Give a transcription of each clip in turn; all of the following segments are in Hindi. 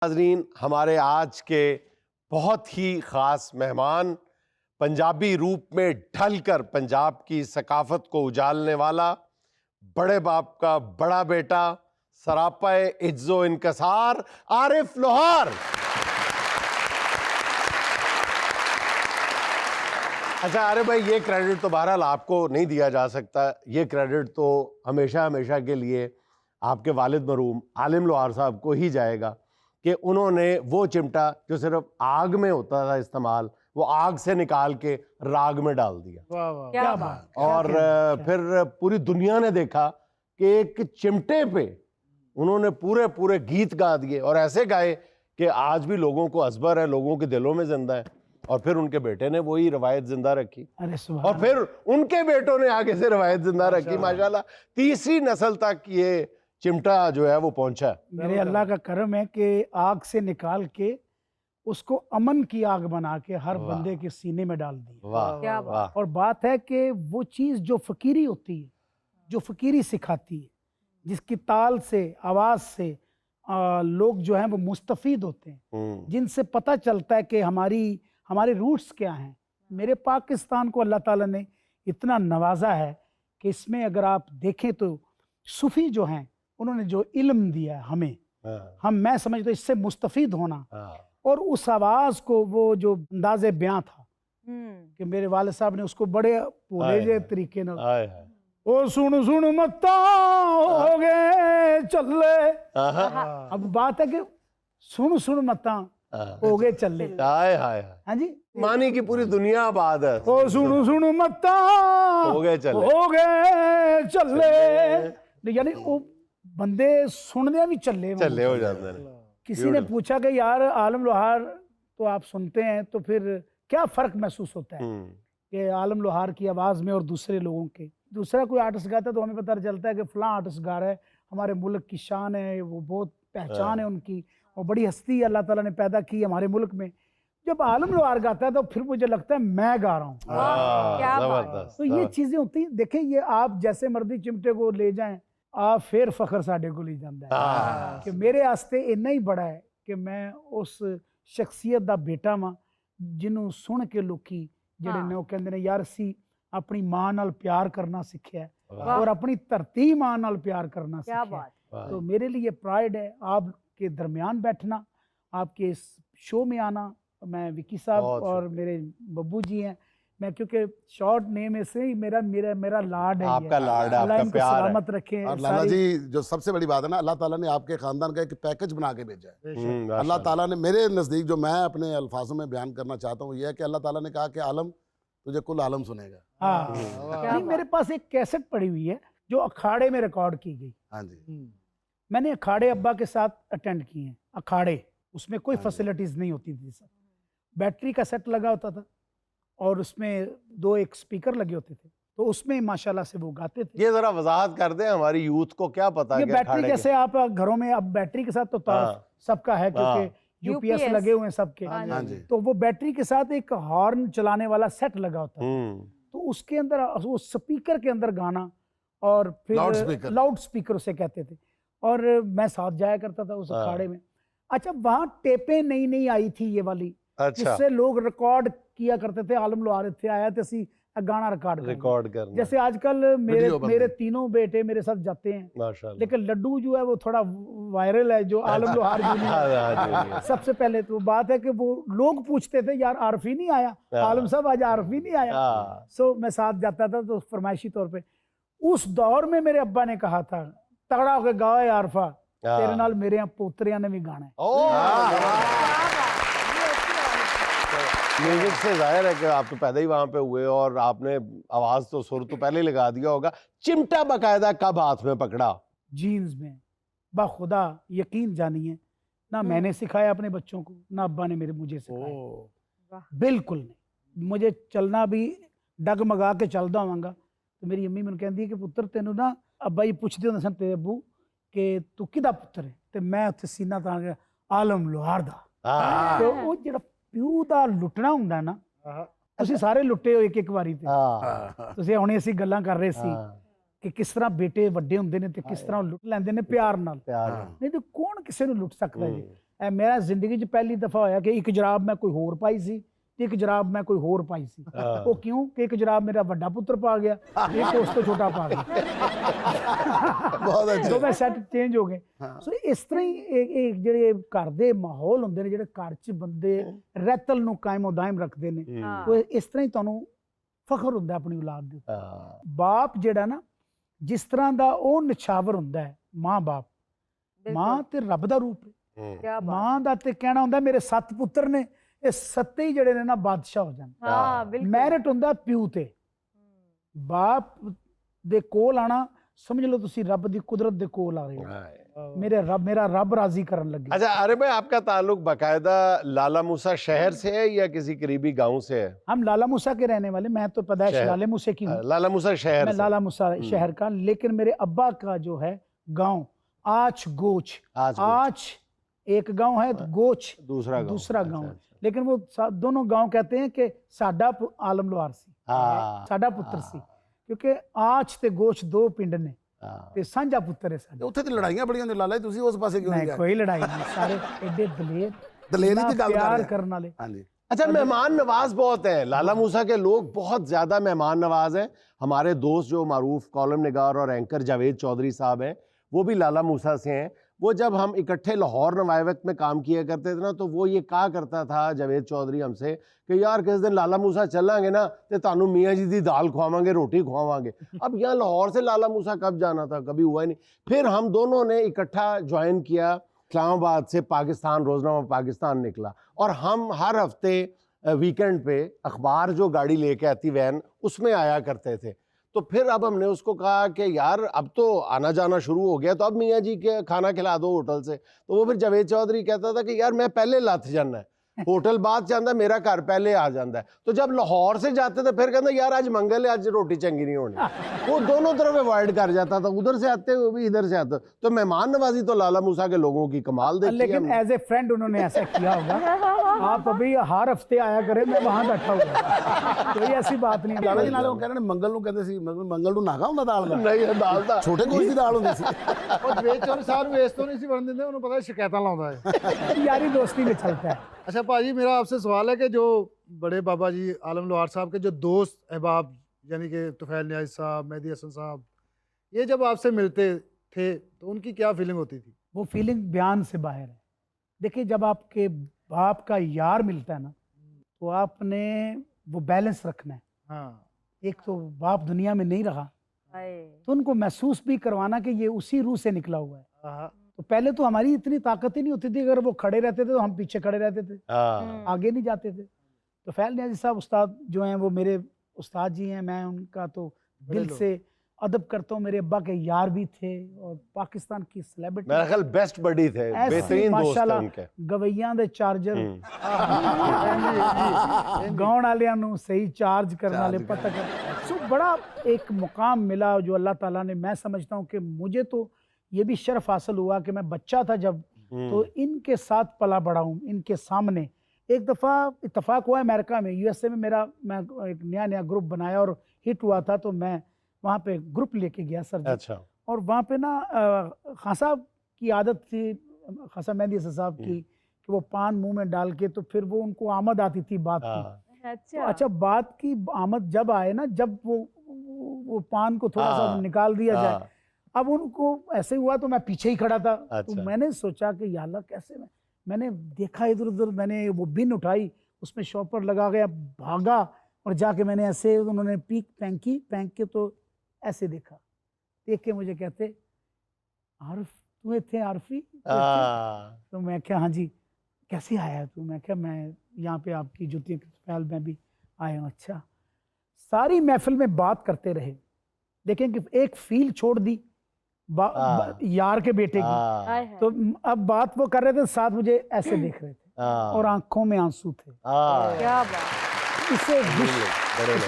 नाज़रीन, हमारे आज के बहुत ही ख़ास मेहमान पंजाबी रूप में ढलकर पंजाब की सकाफत को उजालने वाला बड़े बाप का बड़ा बेटा सरापाए इज्जो इनकसार आरिफ लोहार। अच्छा आरिफ भाई, ये क्रेडिट तो बहरहाल आपको नहीं दिया जा सकता, ये क्रेडिट तो हमेशा हमेशा के लिए आपके वालिद मरहूम आलिम लोहार साहब को ही जाएगा कि उन्होंने वो चिमटा जो सिर्फ आग में होता था इस्तेमाल, वो आग से निकाल के राग में डाल दिया। वाह वाह, क्या बात। और फिर पूरी दुनिया ने देखा कि एक चिमटे पे उन्होंने पूरे पूरे गीत गा दिए और ऐसे गाए कि आज भी लोगों को असबर है, लोगों के दिलों में जिंदा है। और फिर उनके बेटे ने वही रवायत जिंदा रखी अरे और फिर उनके बेटों ने आगे से रवायत जिंदा रखी। माशाल्लाह तीसरी नस्ल तक ये चिमटा जो है वो पहुंचा। मेरे अल्लाह का करम है कि आग से निकाल के उसको अमन की आग बना के हर बंदे के सीने में डाल दी। वाह क्या वाह। और बात है कि वो चीज़ जो फ़कीरी होती है, जो फ़कीरी सिखाती है, जिसकी ताल से आवाज़ से लोग जो हैं वो मुस्तफ़ीद होते हैं, जिनसे पता चलता है कि हमारे रूट्स क्या हैं। मेरे पाकिस्तान को अल्लाह ताला ने इतना नवाजा है कि इसमें अगर आप देखें तो सूफ़ी जो हैं उन्होंने जो इल्म दिया है हमें, मैं समझता हूँ इससे मुस्तफ़ीद होना और उस आवाज़ को, वो जो अंदाज़े बयां था कि मेरे वाले साहब ने उसको बड़े पूरे जे तरीके न, ओ सुन सुन मत्ता हो गए चले। अब बात है कि सुन सुन मत्ता हो गए चले। हाय हाय। हाँ जी, मानी की पूरी दुनिया आबाद है। ओ सुन सुन मत्ता हो गए चले, यानी वो बंदे सुनने भी चले हो जाते हैं। किसी ने पूछा कि यार आलम लोहार तो आप सुनते हैं तो फिर क्या फ़र्क महसूस होता है कि आलम लोहार की आवाज़ में और दूसरे लोगों के, दूसरा कोई आर्टिस्ट गाता है तो हमें पता चलता है कि फ़लाँ आर्टिस्ट गा रहा है, हमारे मुल्क की शान है, वो बहुत पहचान है उनकी और बड़ी हस्ती अल्लाह ताला ने पैदा की हमारे मुल्क में। जब आलम लोहार गाता है तो फिर मुझे लगता है मैं गा रहा हूँ। क्या बात। तो ये चीज़ें होती हैं। देखिए, ये आप जैसे मर्जी चिमटे को ले जाएं, आप फिर फखर साडे को ले जाता है कि मेरे आस्ते इन्ना ही बड़ा है कि मैं उस शख्सियत दा बेटा वां जिन्हों सुन के लोकी ਜਿਹੜੇ ਨੇ ਉਹ ਕਹਿੰਦੇ ਨੇ यार ਅਸੀਂ अपनी मां नाल प्यार करना सीखा है और अपनी धरती मां नाल प्यार करना सीखा है। तो मेरे लिए प्राइड है आपके दरमियान बैठना, आपके इस शो में आना। मैं विकी साहब और मेरे बब्बू जी हैं, मैं क्योंकि शॉर्ट नेम है से ही मेरा लाड है, आपका लाड है, आपका प्यार है। सलामत रखें। और लाला जी, जो सबसे बड़ी बात है ना, अल्लाह ताला ने आपके खानदान का एक पैकेज बना के भेजा है। अल्लाह ताला ने, मेरे नज़दीक जो मैं अपने अल्फाजों में बयान करना चाहता हूँ, यह है कि अल्लाह ताला ने कहा कि आलम तुझे कुल आलम सुनेगा। नहीं, मेरे पास एक कैसेट पड़ी हुई है जो अखाड़े में रिकॉर्ड की गई। हाँ जी, मैंने अखाड़े अब्बा के साथ अटेंड किए हैं। अखाड़े उसमें कोई फैसिलिटीज नहीं होती थी, सब बैटरी का सेट लगा होता था और उसमें एक स्पीकर लगे होते थे, तो उसमें माशाल्लाह से वो गाते थे। ये जरा वजाहत कर दें, हमारी यूथ को क्या पता ये बैटरी कैसे आप घरों में, अब बैटरी के साथ तो सबका है क्योंकि यूपीएस लगे हुए हैं सबके। हाँ जी। तो वो बैटरी के साथ एक हॉर्न चलाने वाला सेट लगा होता है, तो उसके अंदर वो स्पीकर के अंदर गाना और फिर लाउड स्पीकर उसे कहते थे। और मैं साथ जाया करता था उस अखाड़े में। अच्छा, वहाँ टेपें नई आई थी ये वाली, जिससे लोग रिकॉर्ड किया करते थे। आलम लोहार थे आया तो असी गाना रिकॉर्ड करना। जैसे आजकल मेरे तीनों बेटे मेरे साथ जाते हैं, लेकिन लड्डू जो है वो थोड़ा वायरल है, जो आलम लोहार जूनियर। सबसे पहले तो बात है कि वो लोग पूछते थे यार आरफ ही नहीं आया, आलम साहब आज आरफ ही नहीं आया। सो मैं साथ जाता था तो फरमाइशी तौर पे। उस दौर में मेरे अब्बा ने कहा था तगड़ा होकर गाओ आरफा, तेरे नाल मेरे यहाँ पोतरिया ने भी गाना है। म्यूजिक से जाहिर है कि आप तो पैदा ही वहां पे हुए और आपने आवाज तो सुर तो पहले ही लगा दिया होगा। चिमटा बकायदा कब हाथ में पकड़ा? जीन्स में। बाखुदा यकीन जानिए, ना मैंने सिखाया अपने बच्चों को, ना अब्बा ने मुझे सिखाया, बिल्कुल नहीं। मुझे चलना भी डगमगा के चलदा होवांगा तो मेरी अम्मी मैनूं कहंदी है कि पुत्र तेनू ना अब्बा जी पुछदे हुंदे सन तेरे अब्बू कि तू किहदा पुत्र है, ते मैं उत्थे सीना तां के आलम लोहार दा। तो वो जिहड़ा प्यू दा लुटना हुंदा ना, ਤੁਸੀਂ ਸਾਰੇ ਲੁੱਟੇ ਹੋ ਇੱਕ ਵਾਰੀ ਤੇ। ਤੁਸੀਂ ਹੁਣੇ ਅਸੀਂ ਗੱਲਾਂ ਕਰ ਰਹੇ ਸੀ ਕਿ ਕਿਸ ਤਰ੍ਹਾਂ ਬੇਟੇ ਵੱਡੇ ਹੁੰਦੇ ਨੇ ਤੇ ਕਿਸ ਤਰ੍ਹਾਂ ਲੁੱਟ ਲੈਂਦੇ ਨੇ ਪਿਆਰ ਨਾਲ। ਨਹੀਂ ਤੇ ਕੌਣ ਕਿਸੇ ਨੂੰ ਲੁੱਟ ਸਕਦਾ ਜੀ। मेरा जिंदगी च पहली दफा होया कि एक जराब मैं कोई होर पाई सी ते एक जराब मैं कोई होर पाई सी। वो क्यों कि एक जराब मेरा बड़ा पुत्र पा गया, एक उस तो छोटा पा गया। बहुत अच्छा। तो मैं सैट चेंज हो गए। सो इस तरह ही एक ਜਿਹੜੇ ਘਰ ਦੇ ਮਾਹੌਲ ਹੁੰਦੇ ਨੇ, ਜਿਹੜੇ ਘਰ 'ਚ ਬੰਦੇ ਰਹਿਤਲ ਨੂੰ ਕਾਇਮ ਦਾਇਮ ਰੱਖਦੇ ਨੇ, ਉਹ ਇਸ ਤਰ੍ਹਾਂ ਹੀ ਤੁਹਾਨੂੰ ਫਖਰ ਹੁੰਦਾ ਆਪਣੀ ਔਲਾਦ ਦੇ ਉੱਤੇ। ਬਾਪ ਜਿਹੜਾ ਨਾ ਜਿਸ ਤਰ੍ਹਾਂ ਦਾ ਉਹ ਨਿਛਾਵਰ ਹੁੰਦਾ ਹੈ, ਮਾਂ ਤੇ ਰੱਬ ਦਾ ਰੂਪ ਹੈ। ਮਾਂ ਦਾ ਤੇ ਕਹਿਣਾ ਹੁੰਦਾ ਮੇਰੇ 7 ਪੁੱਤਰ ਨੇ, ਇਹ 7 ਹੀ ਜਿਹੜੇ ਨੇ ਨਾ ਬਾਦਸ਼ਾਹ ਹੋ ਜਾਣ। ਮੈਰਿਟ ਹੁੰਦਾ ਪਿਓ ਤੇ। ਬਾਪ ਦੇ ਕੋਲ ਆਣਾ समझ लो तुसी रब दी कुदरत दे कोल आ रहे हो, मेरा रब राजी करन लगे। अच्छा अरे भाई, आपका ताल्लुक बाकायदा लाला मूसा शहर से है या किसी करीबी गांव से है? हम लाला मूसा के रहने वाले, मैं तो पैदाइश लाले मूसे की हूँ। लाला मूसा शहर मैं लाला मूसा शहर का, लेकिन मेरे अब्बा का जो है गांव आच गोच। आच एक गांव है, गोच दूसरा गांव। लेकिन वो दोनों गांव कहते हैं कि साडा आलम लोहार सी, साडा पुत्र सी, क्योंकि आच ते गोच 2 पिंड ने ते सांझा पुत्र है साडा। ਉੱਥੇ ਤੇ ਲੜਾਈਆਂ ਬੜੀਆਂ ਹੁੰਦੀਆਂ ਲਾਲਾ ਜੀ, ਤੁਸੀਂ ਉਸ ਪਾਸੇ ਕਿਉਂ ਨਹੀਂ ਗਏ? कोई लड़ाई नहीं, सारे एडे दलेरी की गल कर प्यार रहे हैं। करने वाले। हाँ जी। अच्छा, मेहमान नवाज बहुत है लाला मूसा के लोग, बहुत ज्यादा मेहमान नवाज हैं। हमारे दोस्त जो मारूफ कॉलम निगार और एंकर जावेद चौधरी साहब हैं, वो भी लाला मूसा से हैं। वो जब हम इकट्ठे लाहौर नवायवत में काम किया करते थे ना, तो वो ये कहा करता था जावेद चौधरी हमसे कि यार किस दिन लाला मूसा चलांगे ना तो तानू मियाँ जी दी दाल खुआवांगे, रोटी खुआवांगे। अब यहाँ लाहौर से लाला मूसा कब जाना था, कभी हुआ ही नहीं। फिर हम दोनों ने इकट्ठा ज्वाइन किया, इस्लामाबाद से पाकिस्तान, रोजनामा पाकिस्तान निकला, और हम हर हफ्ते वीकेंड पे अखबार जो गाड़ी लेके आती वैन, उसमें आया करते थे। तो फिर अब हमने उसको कहा कि यार अब तो आना जाना शुरू हो गया, तो अब मियाँ जी के खाना खिला दो होटल से। तो वो फिर जावेद चौधरी कहता था कि यार मैं पहले लथ जाना है, होटल बाद जाता, मेरा घर पहले आ जाता है। तो जब लाहौर से जाते थे फिर कहता यार आज मंगल है, आज रोटी चंगी नहीं होनी। वो दोनों तरफ अवॉइड कर जाता था, उधर से आते हुए भी इधर से आते। तो मेहमान नवाजी तो लाला मूसा के लोगों की कमाल देखी। लेकिन एज ए फ्रेंड उन्होंने ऐसा किया होगा। आप अभी हर हफ्ते आया करें, मैं वहां बैठा हुआ, कोई ऐसी बात नहीं। ਲਾਲਾ ਜੀ ਨਾਲੇ ਉਹ ਕਹਿੰਦੇ ਨੇ ਮੰਗਲ ਨੂੰ ਕਹਿੰਦੇ ਸੀ, ਮੰਗਲ ਨੂੰ ਨਾਗਾ ਹੁੰਦਾ ਦਾਲ ਦਾ? नहीं है दाल था, ਛੋਟੇ ਗੋਸ਼ਤ ਦੀ ਦਾਲ ਹੁੰਦੀ ਸੀ। ਉਹ ਜਵੇਦ ਚੌਧਰੀ ਸਾਹਿਬ ਨੂੰ ਇਸ ਤੋਂ ਨਹੀਂ ਸੀ ਬਣਨ ਦਿੰਦੇ, ਉਹਨੂੰ ਪਤਾ ਸ਼ਿਕਾਇਤਾਂ ਲਾਉਂਦਾ ਹੈ। यारी दोस्ती में चलता है। अच्छा भाजी, मेरा आपसे सवाल है कि जो बड़े बाबा जी आलम लोहार साहब के जो दोस्त अहबाब, यानी कि तुफैल नियाज़ साहब, मेहदी हसन साहब, ये जब आपसे मिलते थे तो उनकी क्या फीलिंग होती थी? वो फीलिंग बयान से बाहर है। देखिए, जब आपके बाप का यार मिलता है ना, तो आपने वो बैलेंस रखना है। हाँ, एक तो बाप दुनिया में नहीं रहा, तो उनको महसूस भी करवाना कि ये उसी रूह से निकला हुआ है। हाँ, तो पहले तो हमारी इतनी ताकत ही नहीं होती थी, अगर वो खड़े रहते थे तो हम पीछे खड़े रहते थे, आगे नहीं जाते थे। तो फैल नियाज़ी साहब उस्ताद जो हैं, वो मेरे उस्ताद जी हैं, मैं उनका तो दिल से अदब करता हूँ। मेरे अब्बा के यार भी थे और पाकिस्तान की सेलिब्रिटी, मेरा ख्याल बेस्ट बडी थे, बेहतरीन दोस्त थे उनके। गवैया दे चार्जर, गाँव वालियां नूं सही चार्ज करने वाले पता कर। सो बड़ा एक मुकाम मिला जो अल्लाह ताला ने, मैं समझता हूँ कि मुझे तो ये भी शर्फ हासिल हुआ कि मैं बच्चा था जब, तो इनके साथ पला बड़ा हूँ, इनके सामने। एक दफ़ा इत्तेफाक हुआ अमेरिका में, यूएसए में, मैं एक नया ग्रुप बनाया और हिट हुआ था, तो मैं वहाँ पे ग्रुप लेके गया सर जी। अच्छा। और वहाँ पे ना खान साहब की आदत थी, खान साहब मेहदी हसन साहब की, कि वो पान मुंह में डाल के, तो फिर वो उनको आमद आती थी बात की। अच्छा, बात की आमद जब आए ना, जब वो पान को थोड़ा सा निकाल दिया जाए, अब उनको ऐसे हुआ तो मैं पीछे ही खड़ा था। तो मैंने सोचा कि या अल्लाह कैसे, मैंने देखा इधर उधर, मैंने वो बिन उठाई, उसमें शॉपर लगा गया, भागा और जाके मैंने ऐसे, उन्होंने पीक फेंक के तो ऐसे देखा, देख के मुझे कहते आरिफ तू थे आरफी? तो मैं क्या, हाँ जी, कैसे आया तू? मैं क्या, मैं यहाँ पे आपकी जुतियों के ख्याल में भी आया हूँ। अच्छा, सारी महफिल में बात करते रहे, देखें कि एक फील छोड़ दी यार के बेटे की। तो अब बात वो कर रहे थे, साथ मुझे ऐसे देख रहे थे और आंखों में आंसू थे। क्या बात। इसे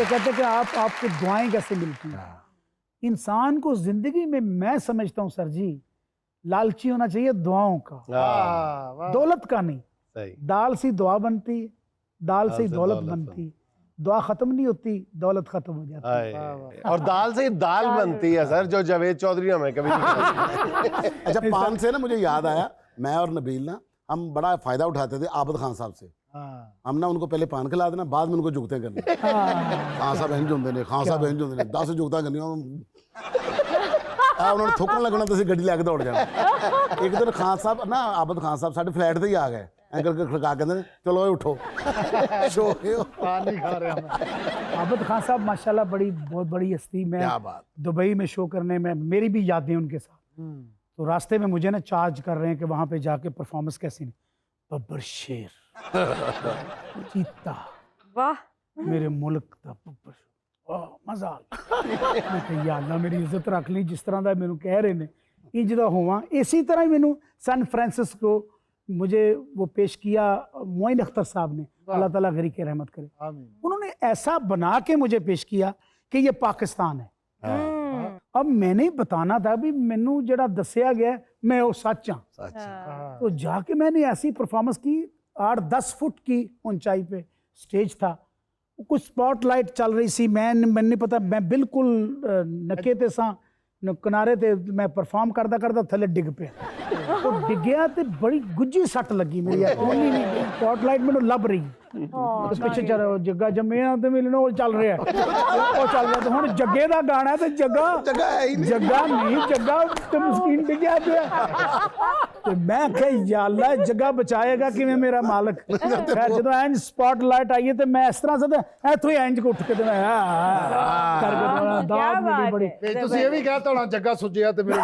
कहते हैं कि आपको दुआएं कैसे मिलती हैं। इंसान को जिंदगी में, मैं समझता हूँ सर जी, लालची होना चाहिए दुआओं का, दौलत का नहीं। दाल से दुआ बनती है, दाल से दौलत बनती है, दुआ खत्म नहीं होती, दौलत खत्म हो जाती है। और दाल से दाल बनती है सर, जो जावेद चौधरी हमें कभी अच्छा, पान से ना मुझे याद आया, मैं और नबील ना, हम बड़ा फायदा उठाते थे आबद खान साहब से। हाँ हम ना उनको पहले पान खिला देना, बाद में उनको जुगते करने। खान साहब इंज होंगे ने, खान साहब इंज होंगे ने, 10 जुगता करनी उन्होंने थुकन लगना तो गड्डी लैके दौड़ जाना। एक दिन खान साहब ना, आबद खान साहब साढ़े फ्लैट से ही आ गए, एंकल खड़का कहते चलो उठो शो पानी खा रहे हैं। आबद खान साहब माशाल्लाह बहुत बड़ी हस्ती। मैं क्या बात। दुबई में शो करने में मेरी भी यादें उनके साथ। तो रास्ते में मुझे ना चार्ज कर रहे हैं कि वहां पे जाके परफॉर्मेंस कैसी नहीं। बब्बर शेर चीता, वाह मेरे मुल्क दा बब्बर, वाह मजा आ गया। मैं कहा या अल्लाह मेरी इज्जत रख ली, जिस तरह का मैनू कह रहे ने इंज दा होवां। इसी तरह ही मैनू सैन फ्रांसिस्को मुझे वो पेश किया मोइन अख्तर साहब ने, अल्लाह ताला गरी के रहमत करे। आमीन। उन्होंने ऐसा बना के मुझे पेश किया कि ये पाकिस्तान है। अब मैंने बताना था भी मैनू जड़ा दसिया गया मैं वो सच हाँ। हाँ। तो जाके मैंने ऐसी परफॉर्मेंस की, 8-10 फुट की ऊंचाई पे स्टेज था, कुछ स्पॉटलाइट चल रही सी, मैंने पता मैं बिल्कुल नके ते सा किनारे ते मैं परफॉर्म करदा करदा थले डिग पे तो डिगया ते बड़ी गुज्जी सट लगी मेरी स्पॉटलाइट मैनू लभ रही तो पिछे चल जग्गा जम्मिया ते मिलनो चल रहा वो चल रहा। तो हुण जग्गे दा गाना ते जग्गा जग्गा नहीं, जग्गा ते मस्कीन डिगया पे ते मैं कहा या अल्लाह जगह बचाएगा कि मैं मेरा मालिक। खैर जो इंज स्पॉटलाइट आई है तो मैं इस तरह से इथों ही इंज उठ के मैं करके दाद मेरी बड़ी ਤੁਸੀਂ ਇਹ ਵੀ ਕਹਿਤਾ ਹੋਣਾ ਜੱਗਾ ਸੁੱਜਿਆ ਤੇ ਮੇਰੇ